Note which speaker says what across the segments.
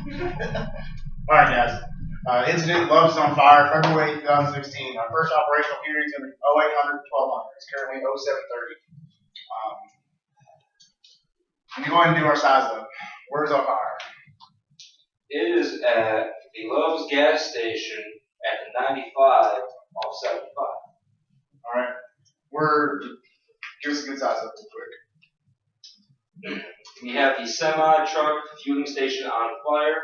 Speaker 1: Alright, guys. Incident Love's on Fire, February 2016. Our first operational period is going to be 0800 to 1200. It's currently 0730. Let me go ahead and do our size up. Where's our fire?
Speaker 2: It is at the Love's gas station at 95 off 75.
Speaker 1: Alright. Give us a good size up real quick.
Speaker 2: We have the semi-truck fueling station on fire.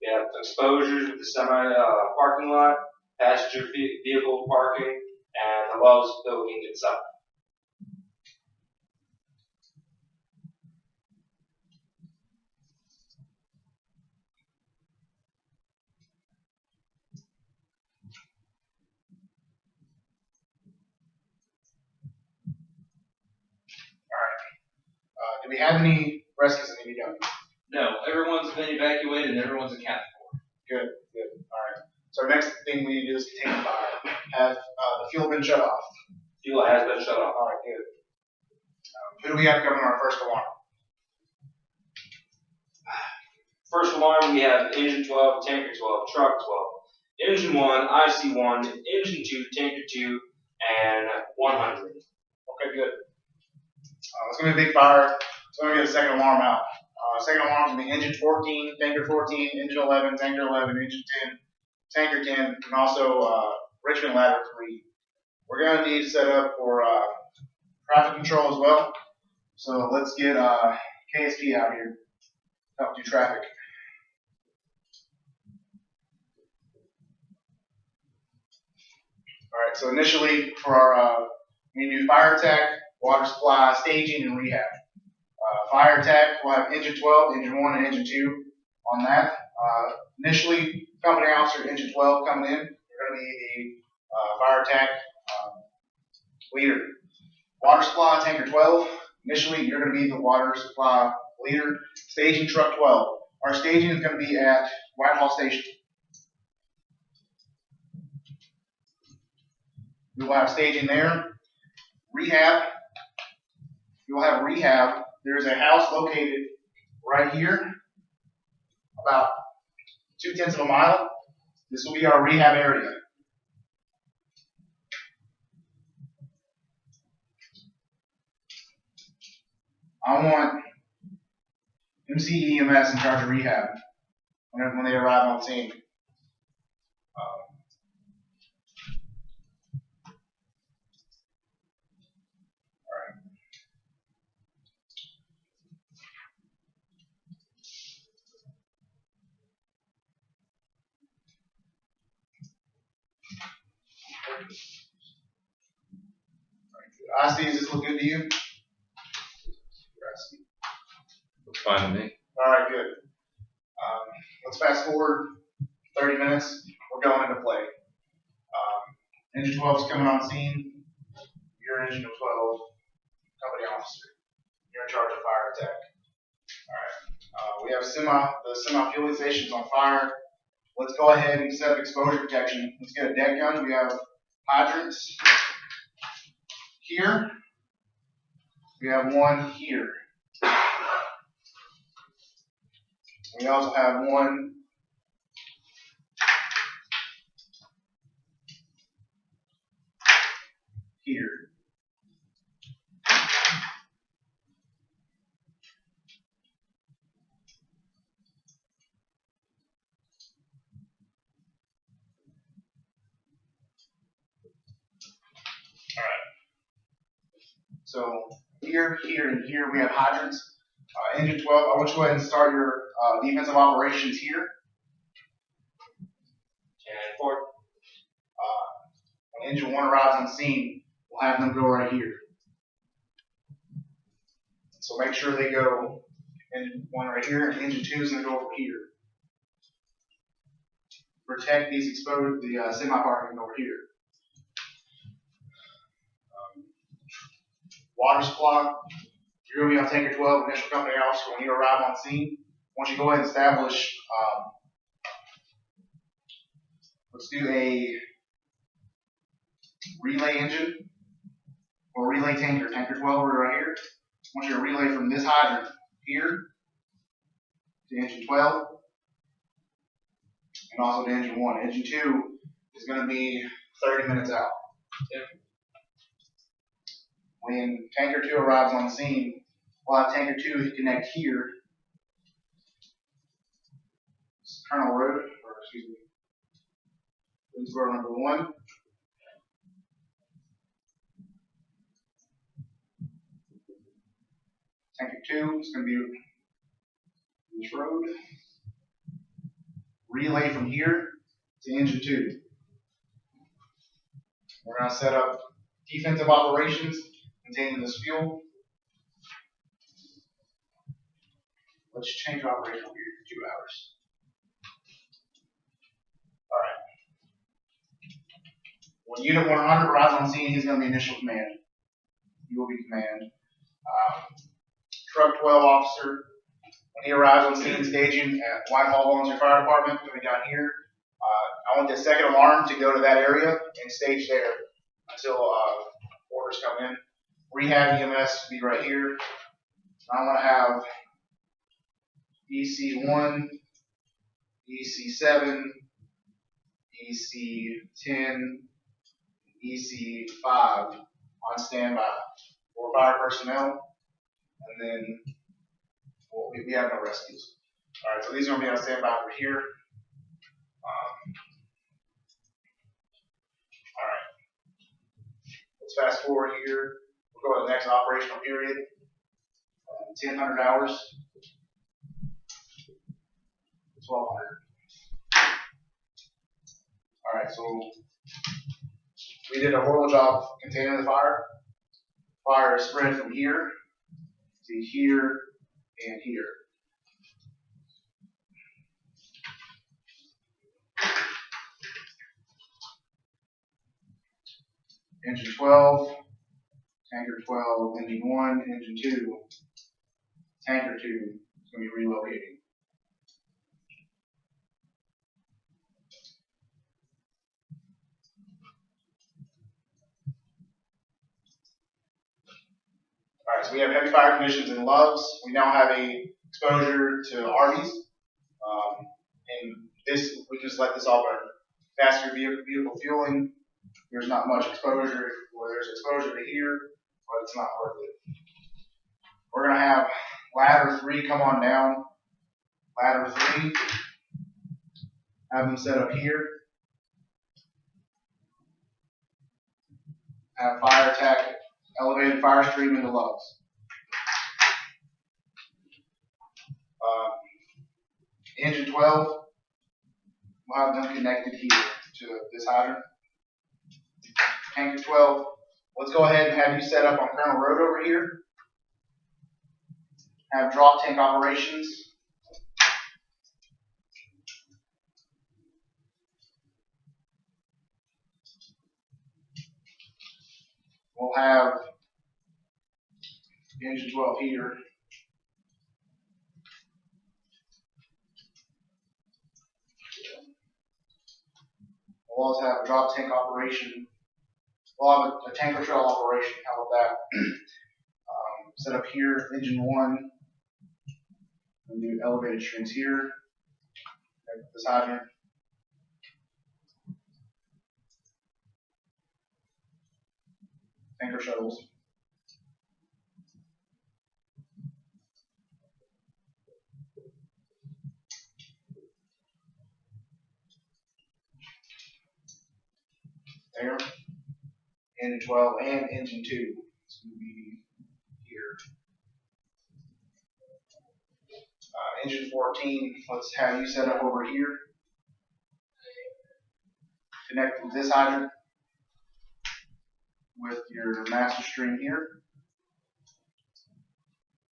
Speaker 2: We have exposures with the semi-parking lot, passenger vehicle parking, and the Love's building itself.
Speaker 1: Do we have any rescues that need to be done?
Speaker 3: No, everyone's been evacuated and everyone's accounted for.
Speaker 1: Good. Alright. So our next thing we need to do is contain the fire. Have the fuel been shut off?
Speaker 2: Fuel has been shut off.
Speaker 1: Alright, good. Who do we have coming on our first alarm?
Speaker 2: First alarm, we have engine 12, tanker 12, truck 12, engine 1, IC 1, engine 2, tanker 2, and 100.
Speaker 1: Okay, good. It's going to be a big fire. So we're going to get a second alarm out. Second alarm is going to be engine 14, tanker 14, engine 11, tanker 11, engine 10, tanker 10, and also Richmond ladder 3. We're going to need to set up for traffic control as well. So let's get KSP out here to help do traffic. Alright, so initially for our we do fire attack, water supply, staging, and rehab. Fire attack, we'll have engine 12, engine 1, and engine 2 on that. Initially, company officer, engine 12 coming in. They're going to be the fire attack leader. Water supply, tanker 12. Initially, you're going to be the water supply leader. Staging, truck 12. Our staging is going to be at Whitehall Station. We will have staging there. Rehab. We will have rehab. There's a house located right here, about 0.2 of a mile. This will be our rehab area. I want MC EMS in charge of rehab when they arrive on scene. IC, does this look good to you?
Speaker 3: Looks fine to me.
Speaker 1: Alright, good. Let's fast forward 30 minutes. We're going into play. Engine 12 is coming on scene. You're engine 12, company officer. You're in charge of fire attack. Alright. We have the semi-fueling stations on fire. Let's go ahead and set up exposure protection. Let's get a deck gun. We have hydrants here. We have one here. We also have one here. So here, and here we have hydrants. Engine 12, I want you to go ahead and start your defensive operations here.
Speaker 2: And forward.
Speaker 1: When engine 1 arrives on scene, we'll have them go right here. So make sure they go engine 1 right here, and engine 2 is going to go over here. Protect these exposed, the semi-parking over here. Water supply, you're going to be on tanker 12, initial company officer. When you arrive on scene, once you go ahead and establish, let's do a relay engine or relay tanker, tanker 12 right here. I want you to relay from this hydrant here to engine 12. and also to engine 1. Engine 2 is going to be 30 minutes out.
Speaker 3: Yep.
Speaker 1: When tanker 2 arrives on the scene, we'll have tanker 2 connect here. Colonel Road, or excuse me, Winsboro number 1. Tanker 2 is going to be this road. Relay from here to engine 2. We're going to set up defensive operations containing this fuel. Let's change operation over here for 2 hours. Alright. When Unit 100 arrives on scene, he's going to be initial command. He will be command. Truck 12 officer, when he arrives on scene staging at Whitehall Volunteer Fire Department, coming down here, I want the second alarm to go to that area and stage there until orders come in. Rehab EMS to be right here. I want to have EC1, EC7, EC10, EC5 on standby for fire personnel, and then we have no rescues. All right, so these are going to be on standby over here. All right, let's fast forward here. We'll go to the next operational period. 1,000 hours. 1,200. All right, so we did a horrible job containing the fire. Fire is spread from here to here and here. Engine 12, tanker 12, engine 1, engine 2, tanker 2 is going to be relocating. Alright, so we have heavy fire conditions in Loves. We now have a exposure to Arby's. And this, we just let this all burn. Passenger vehicle fueling, there's not much exposure. Well, there's exposure to here, but it's not worth it. We're going to have ladder 3 come on down. Ladder 3, have them set up here. Have fire attack, elevated fire stream into Loves. Engine 12, we'll have them connected here to this hydrant. Tanker 12, let's go ahead and have you set up on Colonel Road over here. Have drop tank operations. We'll have engine 12 here. We'll also have a drop tank operation. We'll have a tanker trail operation. How about that? Set up here, engine 1. We'll do elevated strings here. This hydrant. Tanker shuttles. There. Engine 12 and engine 2. It's going to be here. Engine 14, let's have you set up over here. Connect with this hydrant with your master string here.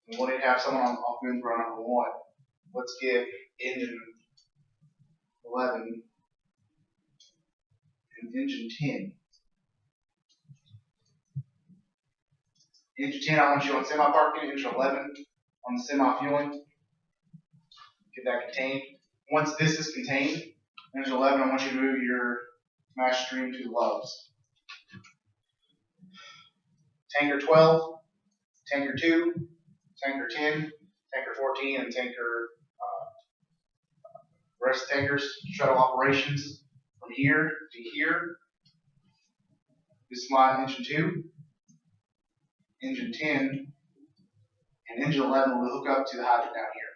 Speaker 1: And we'll need to have someone off Winsboro number 1. Let's get engine 11 and engine 10. Engine 10, I want you on semi-parking. Engine 11 on the semi-fueling. Get that contained. Once this is contained, engine 11, I want you to move your master stream to Loves. Tanker 12, tanker 2, tanker 10, tanker 14, and tanker rest of the tankers, shuttle operations from here to here. This line engine 2, engine 10, and engine 11 will hook up to the hydrant down here.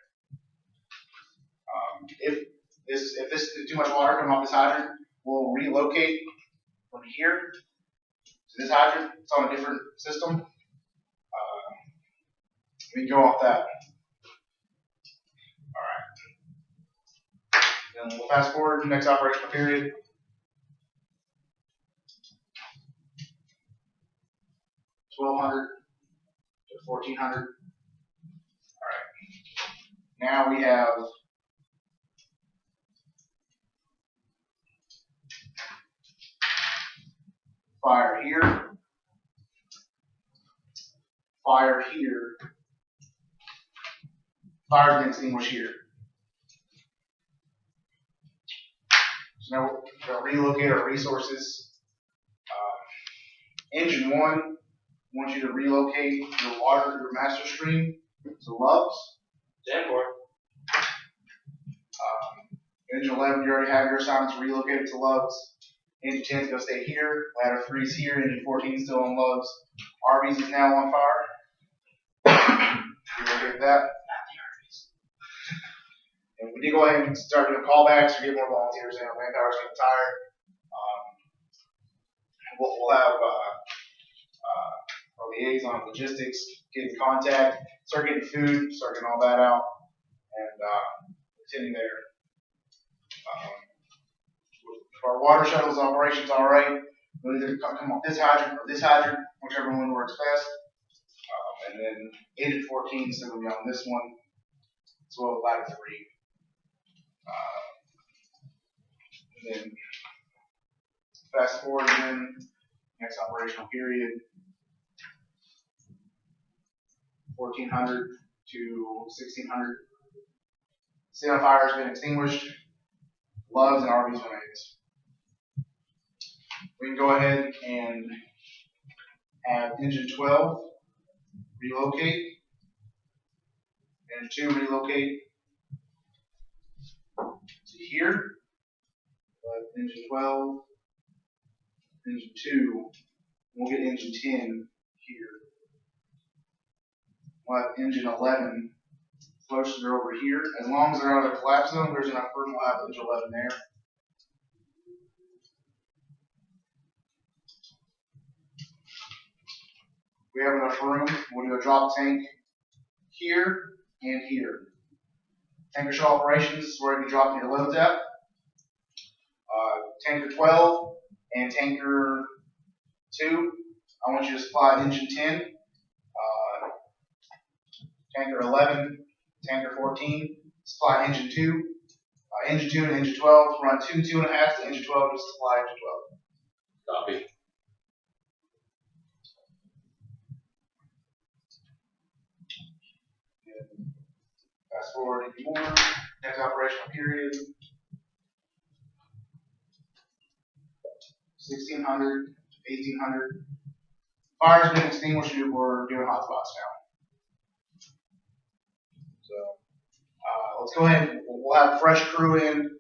Speaker 1: If this is too much water coming off this hydrant, we'll relocate from here to this hydrant. It's on a different system. We can go off that. All right. Then we'll fast forward to the next operational period. 1200 to 1400. All right. Now we have fire here, fire here, fire being extinguished here. So now we're going to relocate our resources. Engine 1 wants you to relocate your water, your master stream to Loves. Engine 11, you already have your assignment to relocate it to Loves. Engine 10 is going to stay here. Ladder 3 is here. Engine 14 is still on Loves. Arby's is now on fire. Relocate that. And we did go ahead and start doing callbacks to get more volunteers in. Our manpower's getting tired. We'll have our liaison logistics, get in contact, start getting food, start getting all that out, and continue there. Our water shuttles operation's all right. We'll either come off this hydrant or this hydrant, whichever one works best. And then 8 and 14 is still going to be on this one, as well as ladder 3. And then fast forward again, next operational period, 1400 to 1600. City on fire has been extinguished. Loves and Arby's remains. We can go ahead and have engine 12 relocate, engine 2 relocate to here. But engine 12, engine 2, we'll get engine 10 here. We'll have engine 11 closer over here. As long as they're out of the collapse zone, there's enough room. We'll have engine 11 there. We have enough room. We'll do a drop tank here and here. Tanker shell operations is where you drop your loads at. Tanker 12 and tanker 2, I want you to supply engine 10. Tanker 11, tanker 14, supply engine 2. Engine 2 and engine 12, run 2 2.5 to engine 12 to supply engine 12.
Speaker 3: Copy.
Speaker 1: Fast forward even more. Next operational period. 1600, 1800. Fire's been extinguished. We're doing hot spots now. So let's go ahead. We'll have a fresh crew in.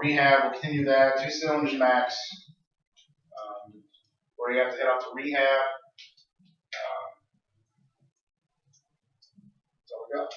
Speaker 1: Rehab. We'll continue that. 2 cylinders max. Where you have to head off to rehab. That's all we got.